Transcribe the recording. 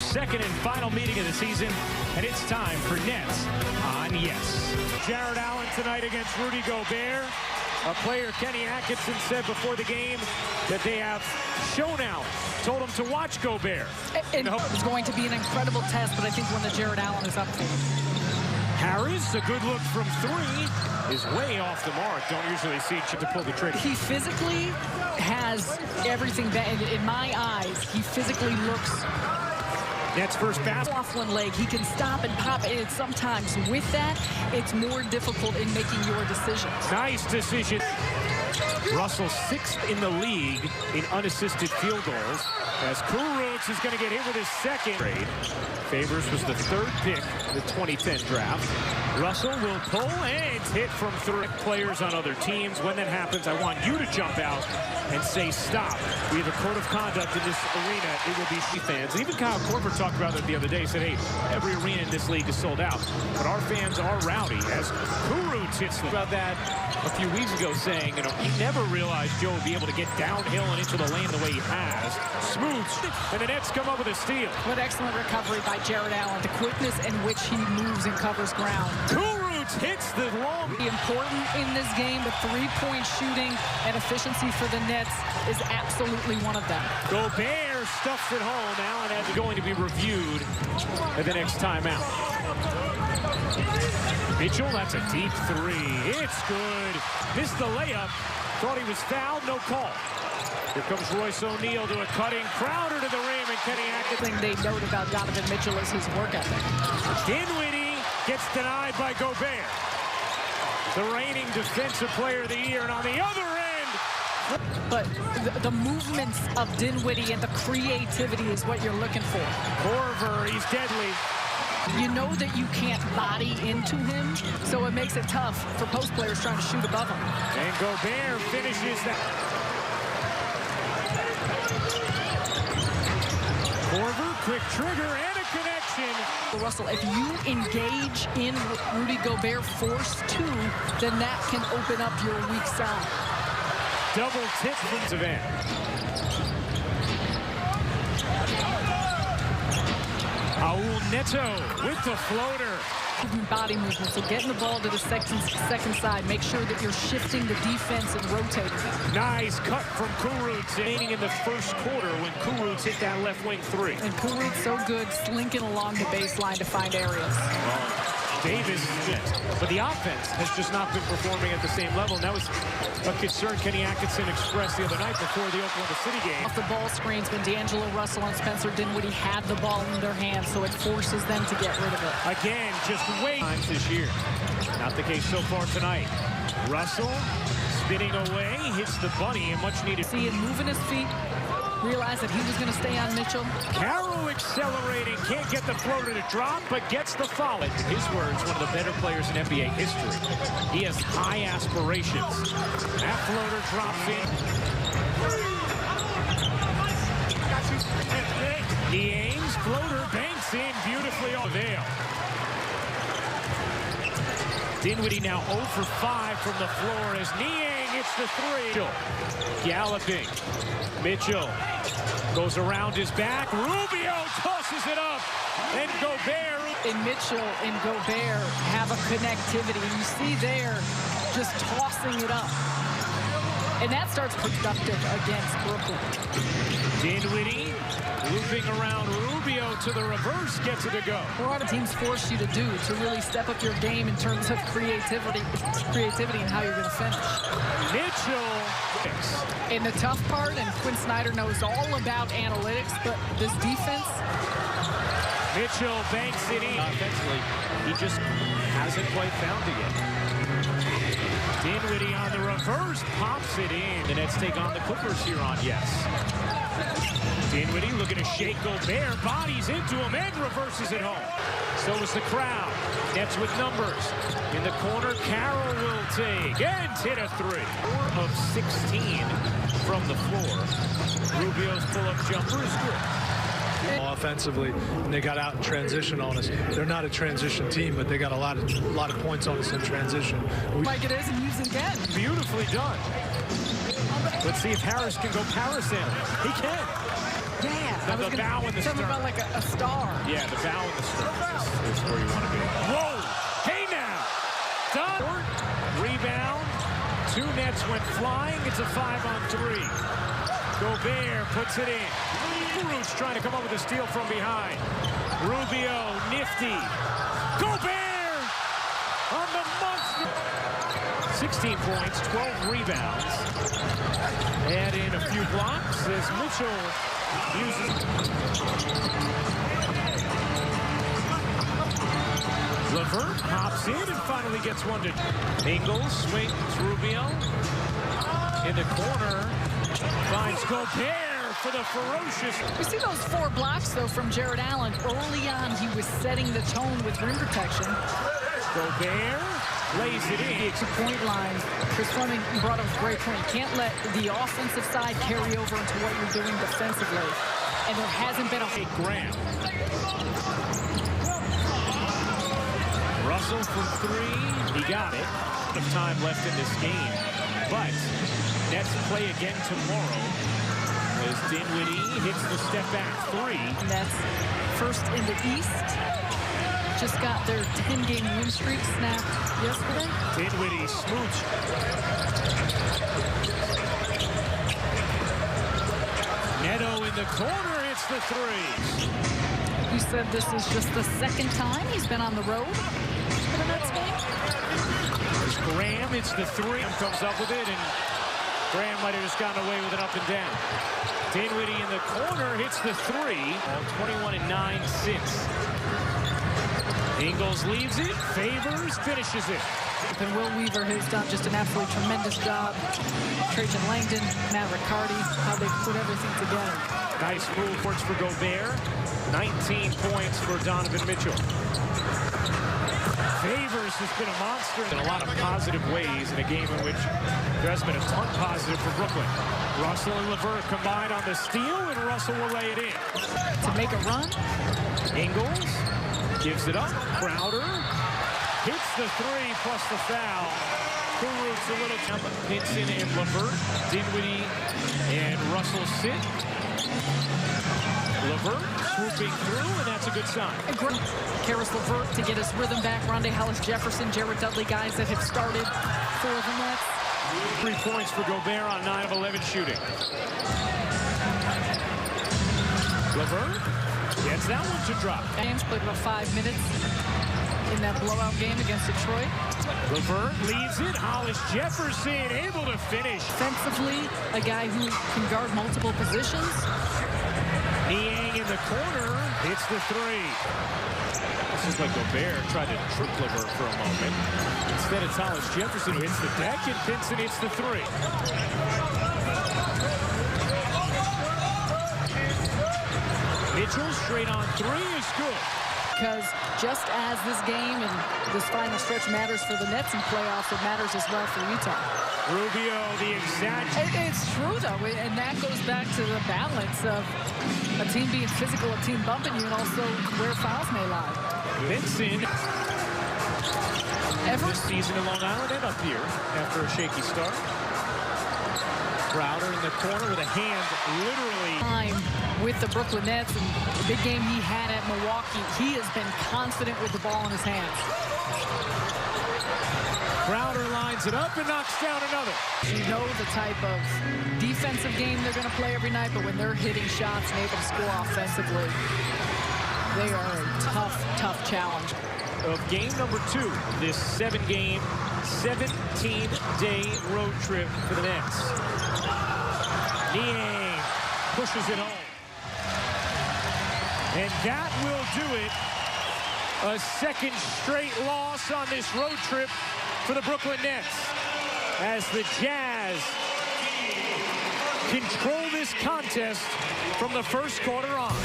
second and final meeting of the season, and it's time for Nets on Yes. Jared Allen tonight against Rudy Gobert. A player, Kenny Atkinson, said before the game that they have shown Allen, told him to watch Gobert. And it's going to be an incredible test, but I think when the Jared Allen is up for him. Harris, a good look from three, is way off the mark. Don't usually see Chip to pull the trigger. He physically has everything that, in my eyes, he physically looks. Nets first pass. Off one leg, he can stop and pop, and sometimes with that, it's more difficult in making your decisions. Nice decision. Russell sixth in the league in unassisted field goals, as Kurucs is going to get hit with his second trade. Favors was the third pick in the 2010 draft. Russell will pull, and it's hit from three players on other teams. When that happens, I want you to jump out and say stop. We have a code of conduct in this arena. It will be fans. Even Kyle Korver talked about it the other day. He said, hey, every arena in this league is sold out, but our fans are rowdy, as Kurucs hits them. About that a few weeks ago, saying, you know, he never realized Joe would be able to get downhill and into the lane the way he has. Smooth, and the Nets come up with a steal. What excellent recovery by Jared Allen. The quickness in which he moves and covers ground. Kurucs hits the long. Important in this game, but three-point shooting and efficiency for the Nets is absolutely one of them. Gobert stuffs it home. Allen is going to be reviewed at the next timeout. Mitchell, that's a deep three. It's good. Missed the layup. Thought he was fouled. No call. Here comes Royce O'Neal to a cutting. Crowder to the rim, and Kenny Atkinson. The thing they note about Donovan Mitchell is his work ethic. Dinwiddie gets denied by Gobert. The reigning defensive player of the year, and on the other end. But the movements of Dinwiddie and the creativity is what you're looking for. Korver, he's deadly. You know that you can't body into him, so it makes it tough for post players trying to shoot above him. And Gobert finishes that. Korver, quick trigger, and a connection. Russell, if you engage in Rudy Gobert force two, then that can open up your weak side. Double tip from Savannah. Raul Neto with the floater. Body movement, so getting the ball to the second side. Make sure that you're shifting the defense and rotating. Nice cut from Kurucs, remaining in the first quarter when Kurucs hit that left wing three. And Kurucs so good, slinking along the baseline to find areas. Davis, but the offense has just not been performing at the same level. And that was a concern Kenny Atkinson expressed the other night before the Oklahoma City game. Off the ball screens, when D'Angelo Russell and Spencer Dinwiddie had the ball in their hands, so it forces them to get rid of it. Again, just wait times this year. Not the case so far tonight. Russell spinning away, hits the bunny, and much needed. See him moving his feet. Realized that he was going to stay on Mitchell. Carroll accelerating, can't get the floater to drop, but gets the foul. In his words, one of the better players in NBA history. He has high aspirations. That floater drops in. Niang's floater banks in beautifully on Vail. Dinwiddie now 0 for 5 from the floor as Niang hits the three. Galloping. Mitchell goes around his back. Rubio tosses it up. And Gobert. And Mitchell and Gobert have a connectivity. You see there just tossing it up. And that starts productive against Brooklyn. Dinwiddie looping around Rubio to the reverse, gets it to go. A lot of teams force you to do to really step up your game in terms of creativity and how you're going to finish. Mitchell. And the tough part, and Quinn Snyder knows all about analytics, but this defense. Mitchell banks it in. Offensively, he just hasn't quite found it yet. Dinwiddie on the reverse, pops it in. The Nets take on the Clippers here on Yes. Dinwiddie looking to shake Gobert, bodies into him and reverses it home. So is the crowd. Nets with numbers. In the corner, Carroll will take and hit a three. 4 of 16 from the floor. Rubio's pull-up jumper is good. Offensively, and they got out in transition on us. They're not a transition team, but they got a lot of points on us in transition. Like it is and use again. Beautifully done. Let's see if Harris can go parasailing. He can. Yeah, The bow in the something start. about like a star. Yeah, the bow and the stern is where you want to be. Whoa! Hey now! Done! Rebound. Two nets went flying. It's a 5-on-3. Gobert puts it in. Roots trying to come up with a steal from behind. Rubio, nifty. Gobert on the monster. 16 points, 12 rebounds. Add in a few blocks as Mitchell uses. LeVert hops in and finally gets one to Ingles. Swings Rubio in the corner. Finds Gobert for the ferocious. We see those 4 blocks, though, from Jared Allen. Early on, he was setting the tone with rim protection. Gobert lays it in. It's a point line. Chris Fleming brought up a great point. You can't let the offensive side carry over into what you're doing defensively. And there hasn't been a... Graham. Russell from 3. He got it. Of time left in this game. But Nets play again tomorrow as Dinwiddie hits the step back 3. Nets first in the East. Just got their 10-game win streak snapped yesterday. Dinwiddie smooch. Neto in the corner hits the 3. You said this is just the 2nd time he's been on the road for the Nets game. There's Graham hits the 3. Comes up with it, and Graham might have just gotten away with it up and down. Dinwiddie in the corner hits the 3. 21-9 since. Ingles leaves it. Favors finishes it. And Will Weaver has done just an absolutely tremendous job. Trajan Langdon, Matt Riccardi, how they put everything together. Nice move, works for Gobert. 19 points for Donovan Mitchell. Favors has been a monster in a lot of positive ways in a game in which there has been a ton positive for Brooklyn. Russell and LeVert combined on the steal, and Russell will lay it in. To make a run. Ingles gives it up. Crowder hits the 3 plus the foul. Kurucs a little jump. Pinson and LeVert. Dinwiddie and Russell sit. LeVert swooping through, and that's a good sign. Karis LeVert to get his rhythm back. Rondae Hollis-Jefferson, Jared Dudley, guys that have started for the Nets. 3 points for Gobert on 9 of 11 shooting. LeVert gets that one to drop. James played about 5 minutes in that blowout game against Detroit. LeVert leaves it. Hollis-Jefferson able to finish. Defensively, a guy who can guard multiple positions. Niang in the corner hits the 3. This is like Gobert tried to trip LeVert for a moment. Instead, it's Hollis-Jefferson who hits the deck, and Pinson hits the 3. Mitchell straight on 3 is good. Because just as this game and this final stretch matters for the Nets in playoffs, it matters as well for Utah. Rubio, the exact... It's true, though, and that goes back to the balance of a team being physical, a team bumping you, and also where fouls may lie. Pinson. This season in Long Island and up here after a shaky start. Crowder in the corner with a hand literally... Time with the Brooklyn Nets and the big game he had at Milwaukee. He has been confident with the ball in his hands. Crowder lines it up and knocks down another. You know the type of defensive game they're going to play every night, but when they're hitting shots and able to score offensively, they are a tough, tough challenge. Of game number 2, this 7-game, 17-day road trip for the Nets. Niang pushes it home. And that will do it. A 2nd straight loss on this road trip for the Brooklyn Nets as the Jazz control this contest from the first quarter on.